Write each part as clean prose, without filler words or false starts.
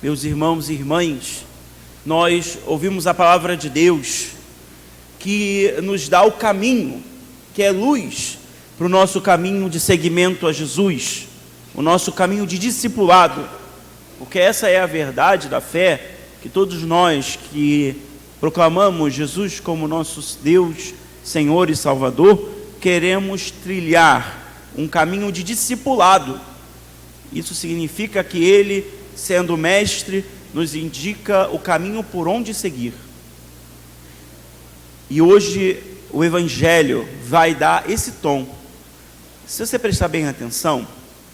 meus irmãos e irmãs, nós ouvimos a palavra de Deus, que nos dá o caminho, que é luz para o nosso caminho de seguimento a Jesus, o nosso caminho de discipulado, porque essa é a verdade da fé, que todos nós que proclamamos Jesus como nosso Deus, Senhor e Salvador, queremos trilhar um caminho de discipulado. Isso significa que Ele, sendo mestre, nos indica o caminho por onde seguir. E hoje o Evangelho vai dar esse tom. Se você prestar bem atenção,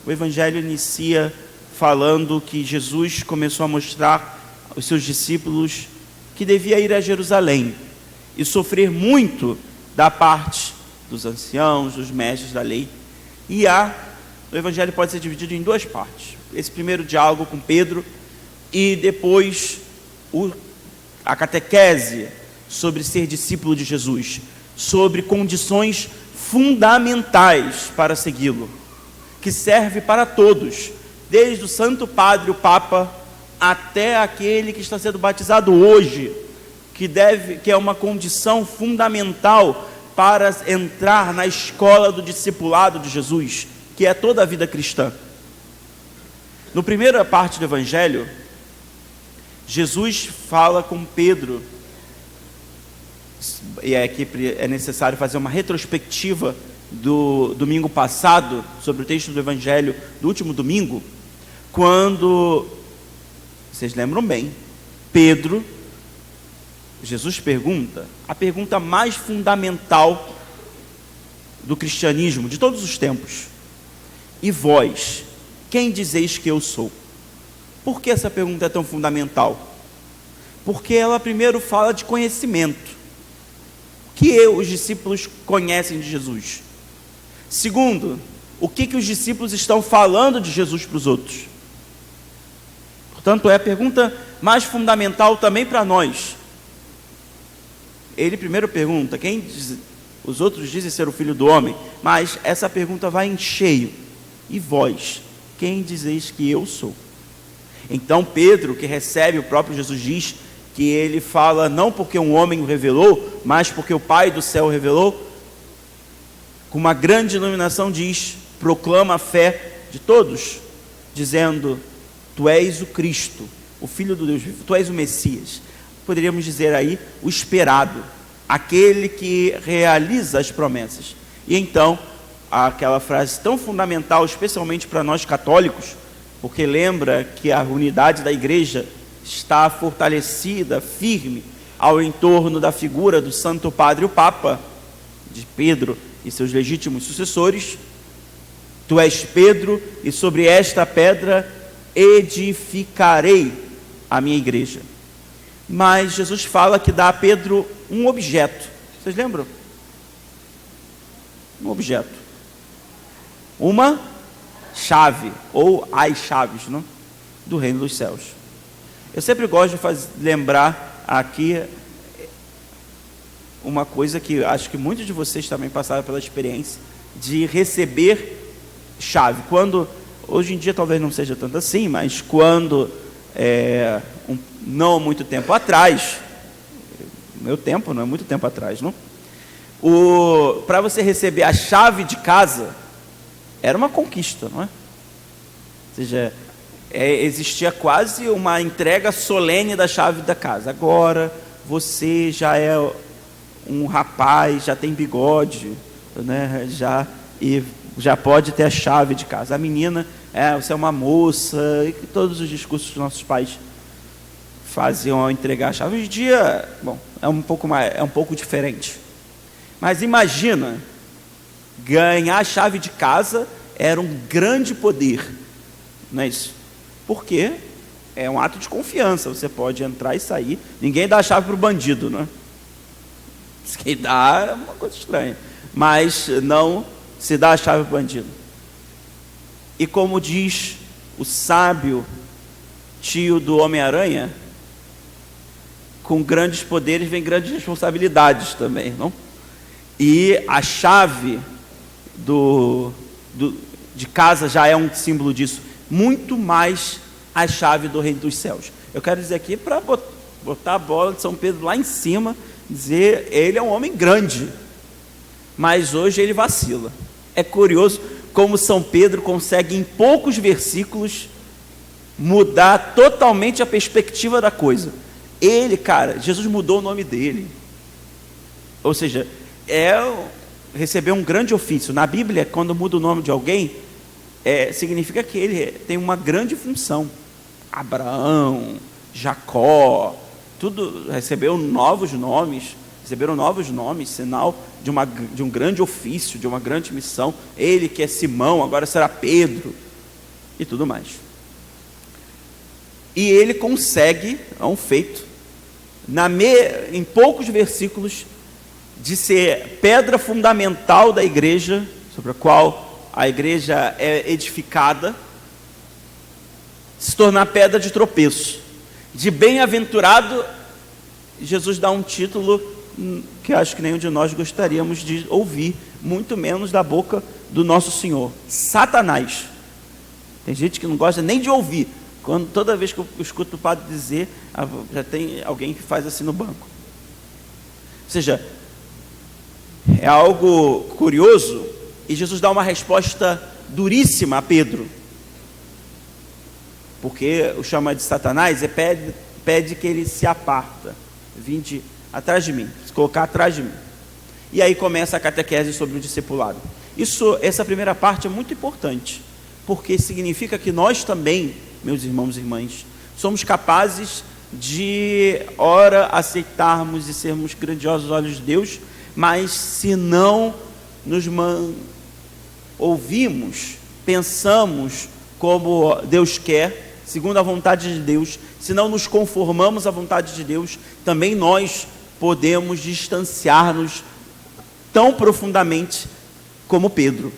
o Evangelho inicia falando que Jesus começou a mostrar aos seus discípulos que devia ir a Jerusalém e sofrer muito da parte dos anciãos, dos mestres da lei. E o Evangelho pode ser dividido em duas partes. Esse primeiro diálogo com Pedro e depois a catequese sobre ser discípulo de Jesus, sobre condições fundamentais para segui-lo, que serve para todos, desde o Santo Padre, o Papa, até aquele que está sendo batizado hoje, que é uma condição fundamental para entrar na escola do discipulado de Jesus, que é toda a vida cristã. Na primeira parte do Evangelho, Jesus fala com Pedro, e aqui é necessário fazer uma retrospectiva do domingo passado, sobre o texto do Evangelho do último domingo, quando, vocês lembram bem, Jesus pergunta, a pergunta mais fundamental do cristianismo, de todos os tempos: e vós, quem dizeis que eu sou? Por que essa pergunta é tão fundamental? Porque ela primeiro fala de conhecimento. O que os discípulos conhecem de Jesus? Segundo, o que os discípulos estão falando de Jesus para os outros? Portanto, é a pergunta mais fundamental também para nós. Ele primeiro pergunta, os outros dizem ser o Filho do Homem, mas essa pergunta vai em cheio. E vós, quem dizeis que eu sou? Então Pedro, que recebe, o próprio Jesus diz que ele fala não porque um homem o revelou, mas porque o Pai do céu o revelou, com uma grande iluminação proclama a fé de todos, dizendo: tu és o Cristo, o Filho do Deus vivo, tu és o Messias. Poderíamos dizer aí, o esperado, aquele que realiza as promessas. E então, aquela frase tão fundamental, especialmente para nós católicos, porque lembra que a unidade da igreja está fortalecida, firme, ao entorno da figura do Santo Padre, o Papa, de Pedro e seus legítimos sucessores: tu és Pedro, e sobre esta pedra edificarei a minha igreja. Mas Jesus fala que dá a Pedro um objeto. Vocês lembram? Um objeto. Uma chave, ou as chaves, não? Do reino dos céus. Eu sempre gosto de lembrar aqui uma coisa que acho que muitos de vocês também passaram pela experiência de receber chave. Hoje em dia talvez não seja tanto assim, mas quando não muito tempo atrás, meu tempo não é muito tempo atrás, não? Para você receber a chave de casa era uma conquista, não é? Ou seja, existia quase uma entrega solene da chave da casa. Agora você já é um rapaz, já tem bigode, né? Já pode ter a chave de casa. A menina, você é uma moça, e todos os discursos que nossos pais faziam ao entregar a chave. Hoje em dia, é um pouco diferente. Mas imagina, ganhar a chave de casa era um grande poder, não é isso? Porque é um ato de confiança, você pode entrar e sair, ninguém dá a chave para o bandido, não é? Quem dá é uma coisa estranha, mas não se dá a chave para o bandido. E como diz o sábio tio do Homem-Aranha, com grandes poderes vem grandes responsabilidades também, não? E a chave de casa já é um símbolo disso. Muito mais a chave do reino dos céus. Eu quero dizer aqui para botar a bola de São Pedro lá em cima, dizer, ele é um homem grande, mas hoje ele vacila. É curioso como São Pedro consegue em poucos versículos mudar totalmente a perspectiva da coisa. Ele, cara, Jesus mudou o nome dele, ou seja, recebeu um grande ofício. Na Bíblia, quando muda o nome de alguém, significa que ele tem uma grande função. Abraão, Jacó, tudo receberam novos nomes, sinal de um grande ofício, de uma grande missão. Ele que é Simão, agora será Pedro, e tudo mais. E ele consegue, é um feito, em poucos versículos, de ser pedra fundamental da igreja, sobre a qual a igreja é edificada, se tornar pedra de tropeço. De bem-aventurado, Jesus dá um título que acho que nenhum de nós gostaríamos de ouvir, muito menos da boca do nosso Senhor. Satanás. Tem gente que não gosta nem de ouvir. Toda vez que eu escuto o padre dizer, já tem alguém que faz assim no banco. Ou seja, é algo curioso, e Jesus dá uma resposta duríssima a Pedro, porque o chama de Satanás pede que ele se aparta, vinde atrás de mim, se colocar atrás de mim. E aí começa a catequese sobre o discipulado. Essa primeira parte é muito importante, porque significa que nós também, meus irmãos e irmãs, somos capazes de, ora, aceitarmos e sermos grandiosos aos olhos de Deus, mas se não nos ouvimos, pensamos como Deus quer, segundo a vontade de Deus, se não nos conformamos à vontade de Deus, também nós podemos distanciar-nos tão profundamente como Pedro.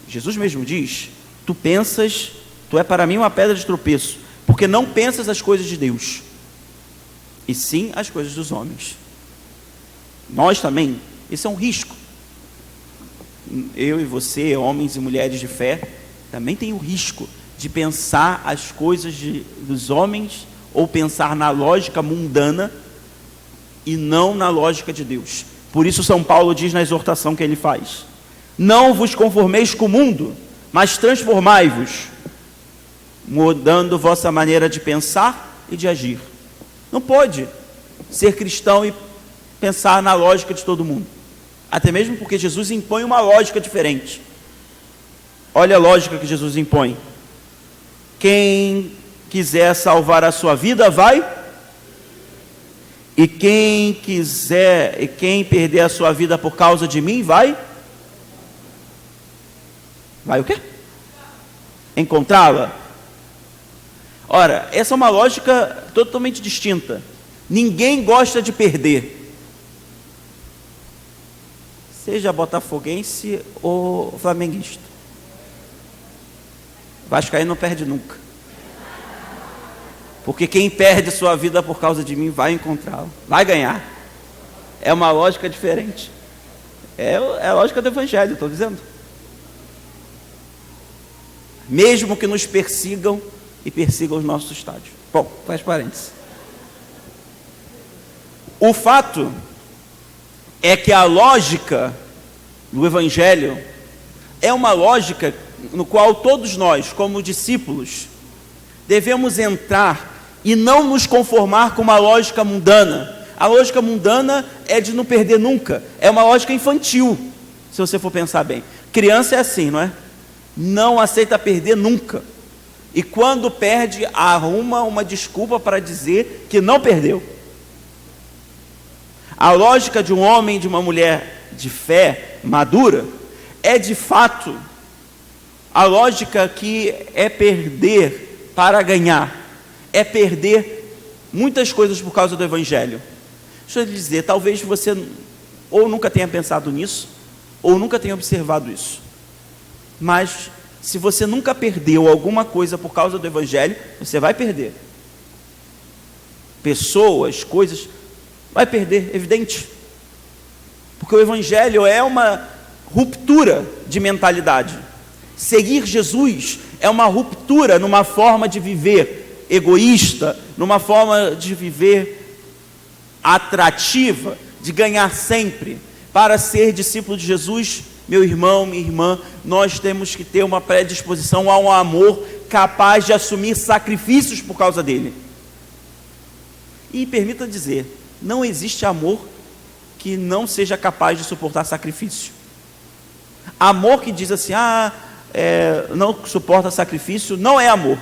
Jesus mesmo diz: tu é para mim uma pedra de tropeço, porque não pensas as coisas de Deus, e sim as coisas dos homens. Nós também, isso é um risco. Eu e você, homens e mulheres de fé, também tem o risco de pensar as coisas dos homens, ou pensar na lógica mundana e não na lógica de Deus. Por isso São Paulo diz na exortação que ele faz: não vos conformeis com o mundo, mas transformai-vos, mudando vossa maneira de pensar e de agir. Não pode ser cristão e pensar na lógica de todo mundo, até mesmo porque Jesus impõe uma lógica diferente. Olha a lógica que Jesus impõe: quem quiser salvar a sua vida vai, e quem perder a sua vida por causa de mim vai o quê? Encontrá-la. Ora, essa é uma lógica totalmente distinta. Ninguém gosta de perder, seja botafoguense ou flamenguista. Vascaíno não perde nunca, porque quem perde sua vida por causa de mim vai encontrá-la, vai ganhar. É uma lógica diferente. É a lógica do Evangelho, estou dizendo. Mesmo que nos persigam e persigam os nossos estádios. Bom, faz parênteses. O fato é que a lógica do Evangelho é uma lógica no qual todos nós, como discípulos, devemos entrar e não nos conformar com uma lógica mundana. A lógica mundana é de não perder nunca. É uma lógica infantil, se você for pensar bem. Criança é assim, não é? Não aceita perder nunca. E quando perde, arruma uma desculpa para dizer que não perdeu. A lógica de um homem e de uma mulher de fé madura é de fato a lógica que é perder para ganhar, é perder muitas coisas por causa do Evangelho. Deixa eu lhe dizer, talvez você ou nunca tenha pensado nisso, ou nunca tenha observado isso, mas se você nunca perdeu alguma coisa por causa do Evangelho, você vai perder. Pessoas, coisas, vai perder, evidente. Porque o Evangelho é uma ruptura de mentalidade. Seguir Jesus é uma ruptura numa forma de viver egoísta, numa forma de viver atrativa, de ganhar sempre. Para ser discípulo de Jesus, meu irmão, minha irmã, nós temos que ter uma predisposição a um amor capaz de assumir sacrifícios por causa dele. E permita dizer, não existe amor que não seja capaz de suportar sacrifício. Amor que diz assim, não suporta sacrifício, não é amor.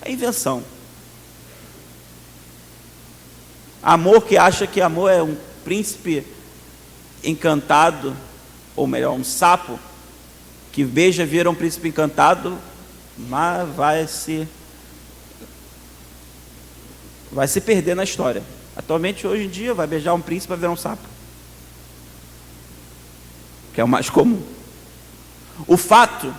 É invenção. Amor que acha que amor é um príncipe encantado, ou melhor, um sapo, que beija vira um príncipe encantado, mas vai se perder na história. Atualmente, hoje em dia, vai beijar um príncipe, vai virar um sapo, que é o mais comum. O fato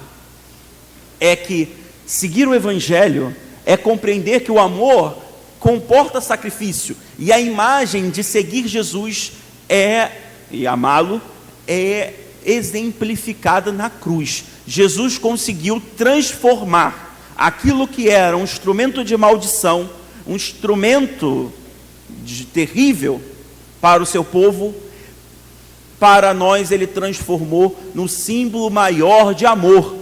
é que seguir o Evangelho é compreender que o amor comporta sacrifício, e a imagem de seguir Jesus e amá-lo é exemplificada na cruz. Jesus conseguiu transformar aquilo que era um instrumento de maldição, um instrumento terrível para o seu povo, para nós ele transformou no símbolo maior de amor,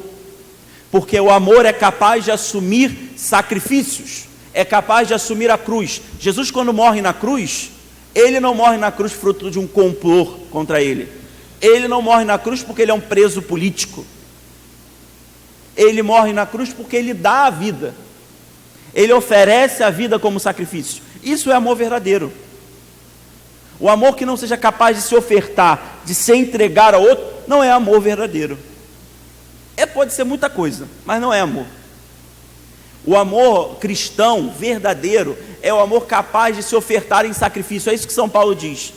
porque o amor é capaz de assumir sacrifícios, é capaz de assumir a cruz. Jesus, quando morre na cruz, ele não morre na cruz fruto de um complô contra ele. Ele não morre na cruz porque ele é um preso político. Ele morre na cruz porque ele dá a vida. Ele oferece a vida como sacrifício. Isso é amor verdadeiro. O amor que não seja capaz de se ofertar, de se entregar a outro, não é amor verdadeiro. Pode ser muita coisa, mas não é amor. O amor cristão verdadeiro é o amor capaz de se ofertar em sacrifício. É isso que São Paulo diz.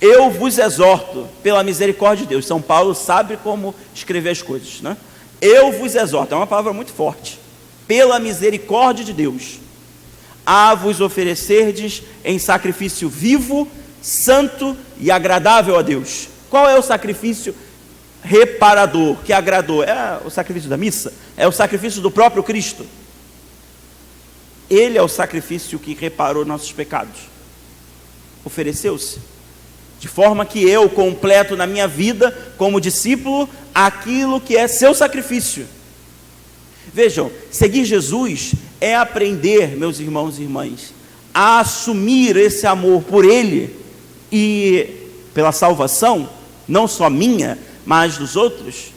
Eu vos exorto pela misericórdia de Deus. São Paulo sabe como escrever as coisas, né? Eu vos exorto, é uma palavra muito forte. Pela misericórdia de Deus, a vos oferecerdes em sacrifício vivo, santo e agradável a Deus. Qual é o sacrifício reparador, que agradou? É o sacrifício da missa? É o sacrifício do próprio Cristo? Ele é o sacrifício que reparou nossos pecados. Ofereceu-se, de forma que eu completo na minha vida, como discípulo, aquilo que é seu sacrifício. Vejam, seguir Jesus é aprender, meus irmãos e irmãs, a assumir esse amor por Ele e pela salvação, não só minha, mas dos outros,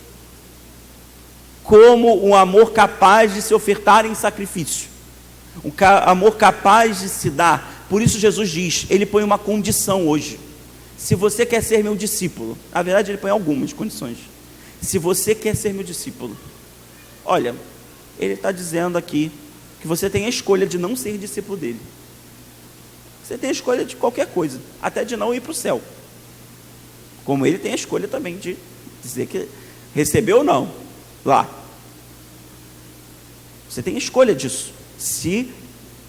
como um amor capaz de se ofertar em sacrifício, um amor capaz de se dar. Por isso Jesus diz, Ele põe uma condição hoje: se você quer ser meu discípulo, na verdade Ele põe algumas condições. Se você quer ser meu discípulo, olha, Ele está dizendo aqui que você tem a escolha de não ser discípulo dele. Você tem a escolha de qualquer coisa, até de não ir para o céu, como Ele tem a escolha também de dizer que recebeu ou não lá. Você tem a escolha disso. Se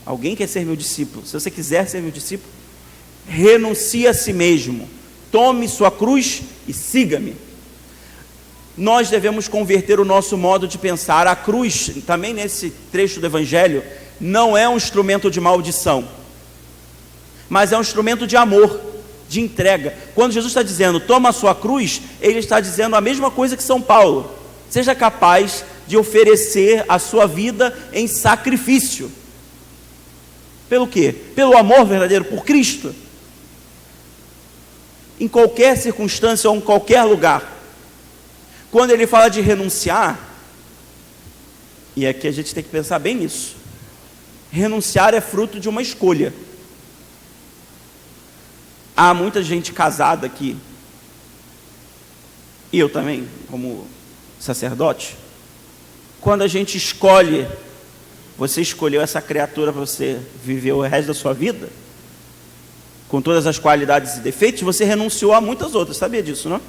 alguém quer ser meu discípulo, se você quiser ser meu discípulo, renuncie a si mesmo, tome sua cruz e siga-me. Nós devemos converter o nosso modo de pensar. A cruz, também nesse trecho do Evangelho, não é um instrumento de maldição, mas é um instrumento de amor, de entrega. Quando Jesus está dizendo, toma a sua cruz, Ele está dizendo a mesma coisa que São Paulo: seja capaz de oferecer a sua vida em sacrifício. Pelo quê? Pelo amor verdadeiro, por Cristo. Em qualquer circunstância ou em qualquer lugar. Quando Ele fala de renunciar, e aqui a gente tem que pensar bem nisso, renunciar é fruto de uma escolha. Há muita gente casada aqui, e eu também, como sacerdote, quando a gente escolhe, você escolheu essa criatura para você viver o resto da sua vida, com todas as qualidades e defeitos, você renunciou a muitas outras, sabia disso, não?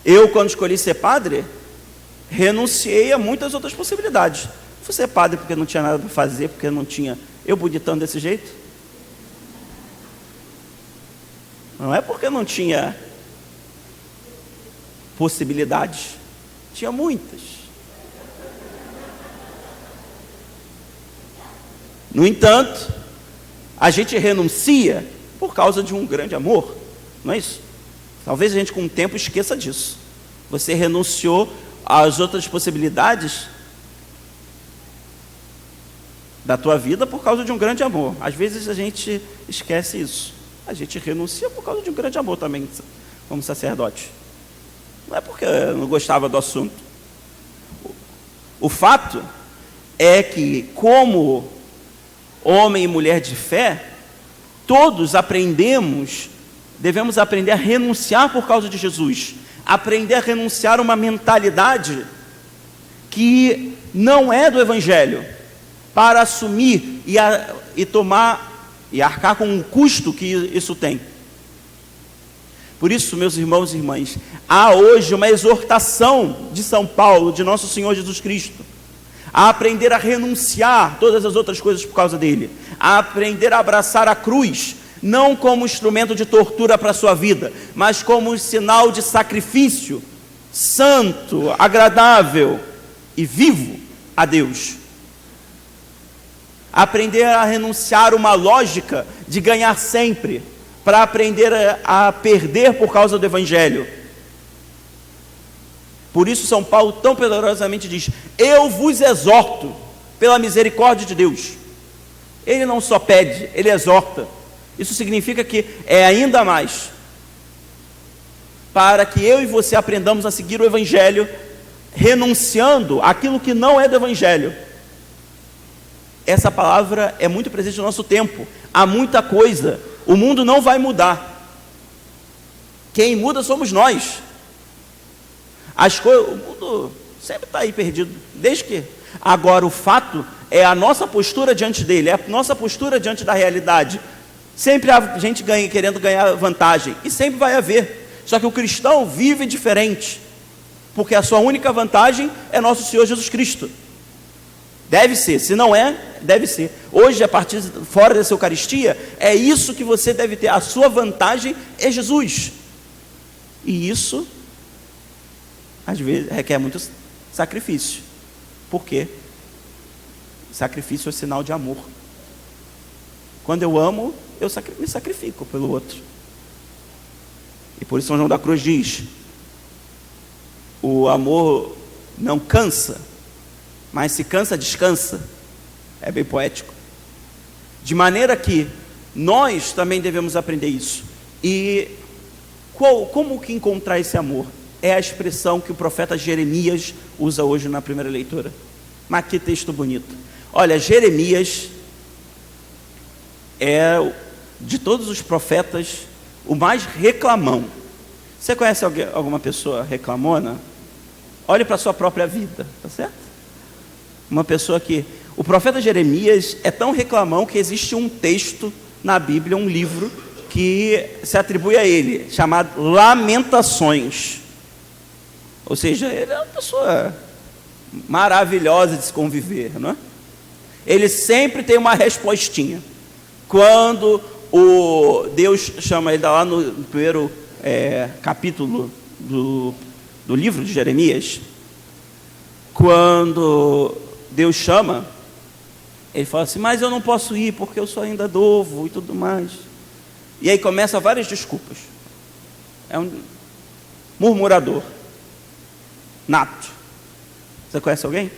Eu, quando escolhi ser padre, renunciei a muitas outras possibilidades. Fui ser padre porque não tinha nada para fazer, porque não tinha, eu bonitão desse jeito. Não é porque não tinha possibilidades, tinha muitas. No entanto, a gente renuncia por causa de um grande amor, não é isso? Talvez a gente com o tempo esqueça disso. Você renunciou às outras possibilidades da tua vida por causa de um grande amor. Às vezes a gente esquece isso. A gente renuncia por causa de um grande amor também, como sacerdote. Não é porque eu não gostava do assunto. O fato é que, como homem e mulher de fé, todos devemos aprender a renunciar por causa de Jesus, aprender a renunciar a uma mentalidade que não é do Evangelho, para assumir e tomar e arcar com o custo que isso tem. Por isso, meus irmãos e irmãs, há hoje uma exortação de São Paulo, de nosso Senhor Jesus Cristo, a aprender a renunciar todas as outras coisas por causa dele, a aprender a abraçar a cruz, não como instrumento de tortura para a sua vida, mas como um sinal de sacrifício santo, agradável e vivo a Deus. Aprender a renunciar uma lógica de ganhar sempre, para aprender a perder por causa do Evangelho. Por isso São Paulo tão poderosamente diz: eu vos exorto pela misericórdia de Deus. Ele não só pede, ele exorta. Isso significa que é ainda mais para que eu e você aprendamos a seguir o Evangelho, renunciando aquilo que não é do Evangelho. Essa palavra é muito presente no nosso tempo. Há muita coisa. O mundo não vai mudar. Quem muda somos nós. O mundo sempre está aí perdido. Desde que. Agora, o fato é a nossa postura diante dele, é a nossa postura diante da realidade. Sempre há gente querendo ganhar vantagem. E sempre vai haver. Só que o cristão vive diferente. Porque a sua única vantagem é nosso Senhor Jesus Cristo. Deve ser, se não é, deve ser. Hoje, a partir fora dessa Eucaristia, é isso que você deve ter. A sua vantagem é Jesus. E isso, às vezes, requer muito sacrifício. Por quê? Sacrifício é sinal de amor. Quando eu amo, eu me sacrifico pelo outro. E por isso São João da Cruz diz: o amor não cansa, mas se cansa, descansa. É bem poético. De maneira que nós também devemos aprender isso. E como que encontrar esse amor? É a expressão que o profeta Jeremias usa hoje na primeira leitura. Mas que texto bonito. Olha, Jeremias é, de todos os profetas, o mais reclamão. Você conhece alguma pessoa reclamona? Olhe para a sua própria vida, tá certo? Uma pessoa que... O profeta Jeremias é tão reclamão que existe um texto na Bíblia, um livro, que se atribui a ele, chamado Lamentações. Ou seja, ele é uma pessoa maravilhosa de se conviver, não é? Ele sempre tem uma respostinha. Quando Deus chama ele lá no primeiro capítulo do livro de Jeremias, quando Deus chama, ele fala assim: mas eu não posso ir porque eu sou ainda novo e tudo mais. E aí começa várias desculpas. É um murmurador nato. Você conhece alguém?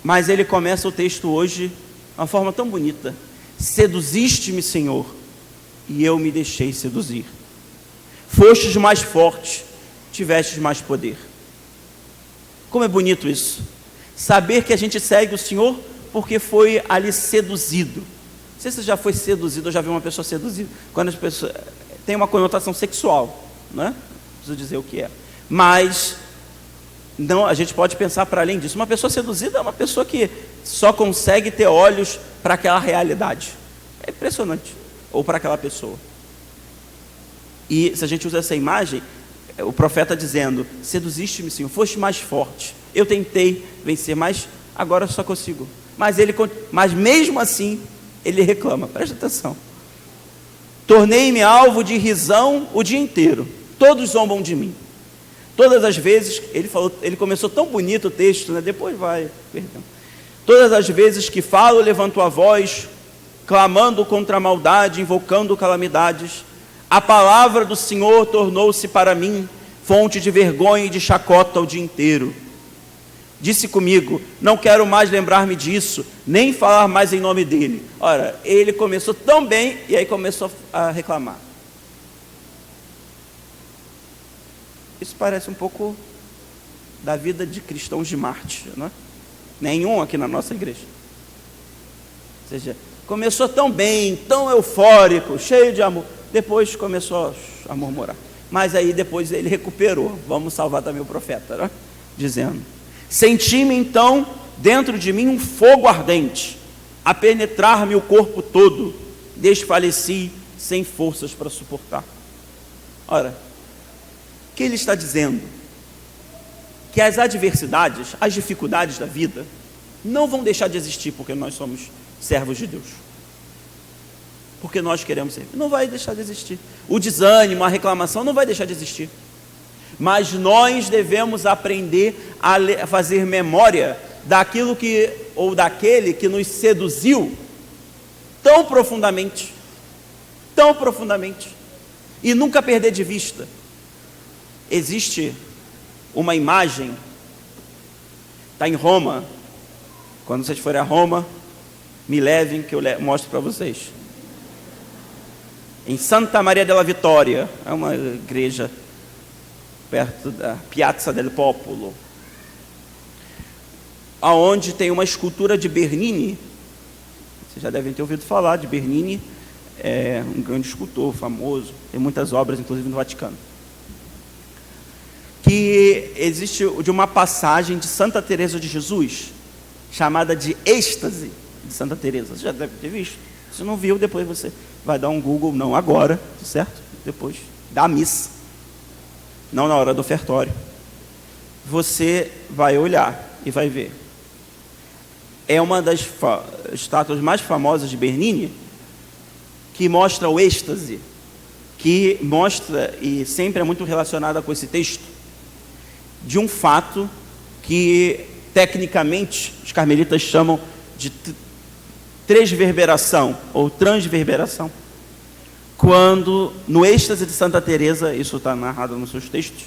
Mas ele começa o texto hoje de uma forma tão bonita: seduziste-me, Senhor, e eu me deixei seduzir. Fostes mais forte, tivestes mais poder. Como é bonito isso. Saber que a gente segue o Senhor porque foi ali seduzido. Não sei se você já foi seduzido ou já viu uma pessoa seduzida. Quando as pessoas tem uma conotação sexual, né? Não preciso dizer o que é. Mas não, a gente pode pensar para além disso. Uma pessoa seduzida é uma pessoa que só consegue ter olhos para aquela realidade. É impressionante. Ou para aquela pessoa. E se a gente usa essa imagem, o profeta dizendo: seduziste-me, Senhor, foste mais forte. Eu tentei vencer, mas agora só consigo. Mas mesmo assim, ele reclama. Presta atenção. Tornei-me alvo de risão o dia inteiro. Todos zombam de mim. Todas as vezes, ele começou tão bonito o texto, né? Depois vai, perdão. Todas as vezes que falo, levanto a voz, clamando contra a maldade, invocando calamidades, a palavra do Senhor tornou-se para mim fonte de vergonha e de chacota o dia inteiro. Disse comigo, não quero mais lembrar-me disso, nem falar mais em nome dele. Ora, ele começou tão bem, e aí começou a reclamar. Isso parece um pouco da vida de cristãos de Marte, não é? Nenhum aqui na nossa igreja. Ou seja, começou tão bem, tão eufórico, cheio de amor, depois começou a murmurar. Mas aí depois ele recuperou, vamos salvar também o profeta, não é? Dizendo, senti-me então dentro de mim um fogo ardente, a penetrar-me o corpo todo, desfaleci sem forças para suportar. Ora, o que ele está dizendo? Que as adversidades, as dificuldades da vida, não vão deixar de existir porque nós somos servos de Deus. Porque nós queremos servir. Não vai deixar de existir. O desânimo, a reclamação não vai deixar de existir. Mas nós devemos aprender a fazer memória daquilo que, ou daquele que nos seduziu tão profundamente, e nunca perder de vista. Existe uma imagem, está em Roma, quando vocês forem a Roma, me levem que eu mostro para vocês. Em Santa Maria della Vittoria, é uma igreja perto da Piazza del Popolo, aonde tem uma escultura de Bernini. Vocês já devem ter ouvido falar de Bernini, é um grande escultor famoso, tem muitas obras inclusive no Vaticano. Que existe de uma passagem de Santa Teresa de Jesus, chamada de êxtase de Santa Teresa. Você já deve ter visto. Se não viu, depois você vai dar um Google, não agora, certo? Depois da missa, não na hora do ofertório. Você vai olhar e vai ver. É uma das estátuas mais famosas de Bernini, que mostra o êxtase, que mostra, e sempre é muito relacionada com esse texto, de um fato que tecnicamente os carmelitas chamam de transverberação ou transverberação, quando no êxtase de Santa Teresa, isso está narrado nos seus textos,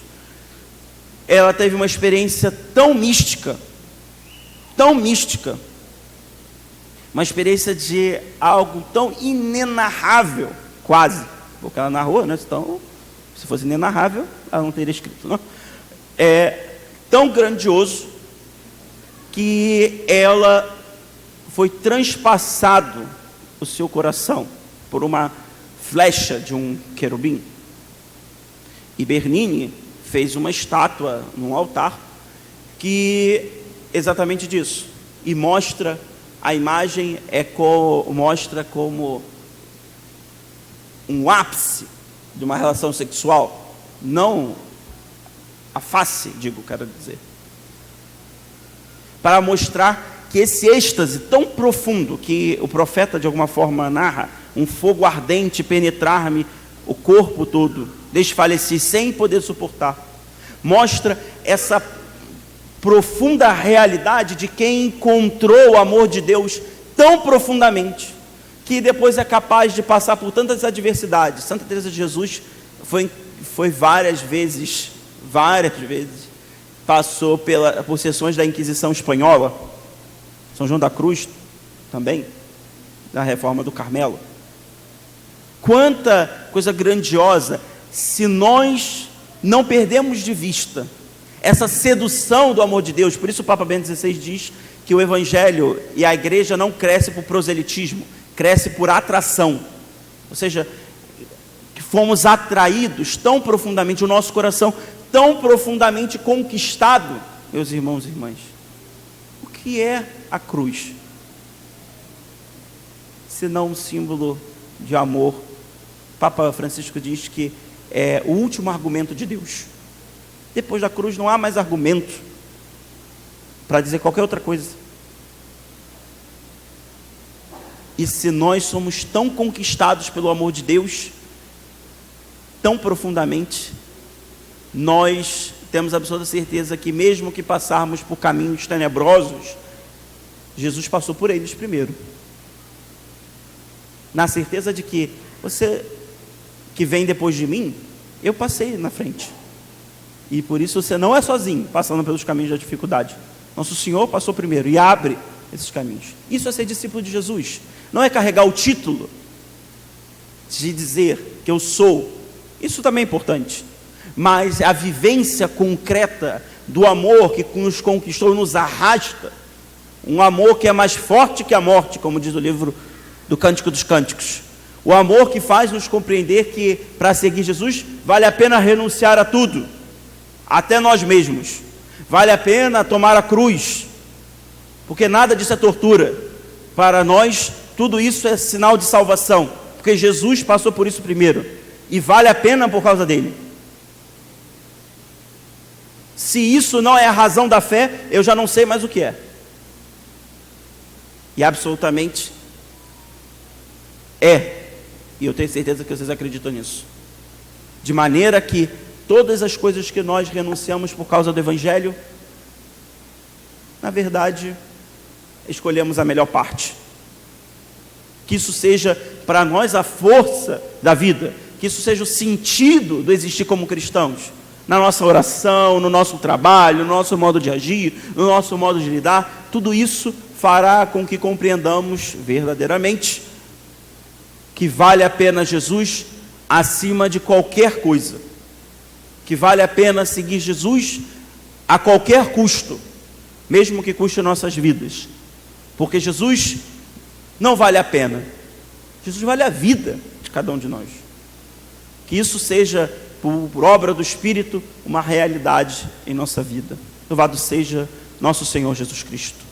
ela teve uma experiência tão mística, uma experiência de algo tão inenarrável, quase, porque ela narrou, né? Então, se fosse inenarrável, ela não teria escrito, não? É tão grandioso que ela foi transpassado o seu coração por uma flecha de um querubim. E Bernini fez uma estátua num altar que exatamente disso, e mostra a imagem, mostra como um ápice de uma relação sexual, não a face, quero dizer, para mostrar que esse êxtase tão profundo que o profeta de alguma forma narra, um fogo ardente penetrar-me o corpo todo, desfaleci sem poder suportar, mostra essa profunda realidade de quem encontrou o amor de Deus tão profundamente, que depois é capaz de passar por tantas adversidades. Santa Teresa de Jesus foi várias vezes, passou por sessões da Inquisição Espanhola, São João da Cruz também, da Reforma do Carmelo. Quanta coisa grandiosa, se nós não perdemos de vista essa sedução do amor de Deus. Por isso o Papa Bento XVI diz que o Evangelho e a igreja não cresce por proselitismo, cresce por atração. Ou seja, que fomos atraídos tão profundamente, o nosso coração tão profundamente conquistado, meus irmãos e irmãs. O que é a cruz? Senão um símbolo de amor. O Papa Francisco diz que é o último argumento de Deus. Depois da cruz não há mais argumento para dizer qualquer outra coisa. E se nós somos tão conquistados pelo amor de Deus, tão profundamente, nós temos absoluta certeza que mesmo que passarmos por caminhos tenebrosos, Jesus passou por eles primeiro. Na certeza de que você que vem depois de mim, eu passei na frente. E por isso você não é sozinho passando pelos caminhos da dificuldade. Nosso Senhor passou primeiro e abre esses caminhos. Isso é ser discípulo de Jesus. Não é carregar o título de dizer que eu sou. Isso também é importante. Mas a vivência concreta do amor que nos conquistou, nos arrasta. Um amor que é mais forte que a morte, como diz o livro do Cântico dos Cânticos. O amor que faz nos compreender que para seguir Jesus vale a pena renunciar a tudo, até nós mesmos. Vale a pena tomar a cruz, porque nada disso é tortura. Para nós, tudo isso é sinal de salvação, porque Jesus passou por isso primeiro, e vale a pena por causa dele. Se isso não é a razão da fé, eu já não sei mais o que é. E absolutamente é. E eu tenho certeza que vocês acreditam nisso. De maneira que todas as coisas que nós renunciamos por causa do Evangelho, na verdade, escolhemos a melhor parte. Que isso seja para nós a força da vida, que isso seja o sentido do existir como cristãos, na nossa oração, no nosso trabalho, no nosso modo de agir, no nosso modo de lidar. Tudo isso fará com que compreendamos verdadeiramente que vale a pena Jesus acima de qualquer coisa, que vale a pena seguir Jesus a qualquer custo, mesmo que custe nossas vidas, porque Jesus não vale a pena, Jesus vale a vida de cada um de nós. Que isso seja, por obra do Espírito, uma realidade em nossa vida. Louvado seja nosso Senhor Jesus Cristo.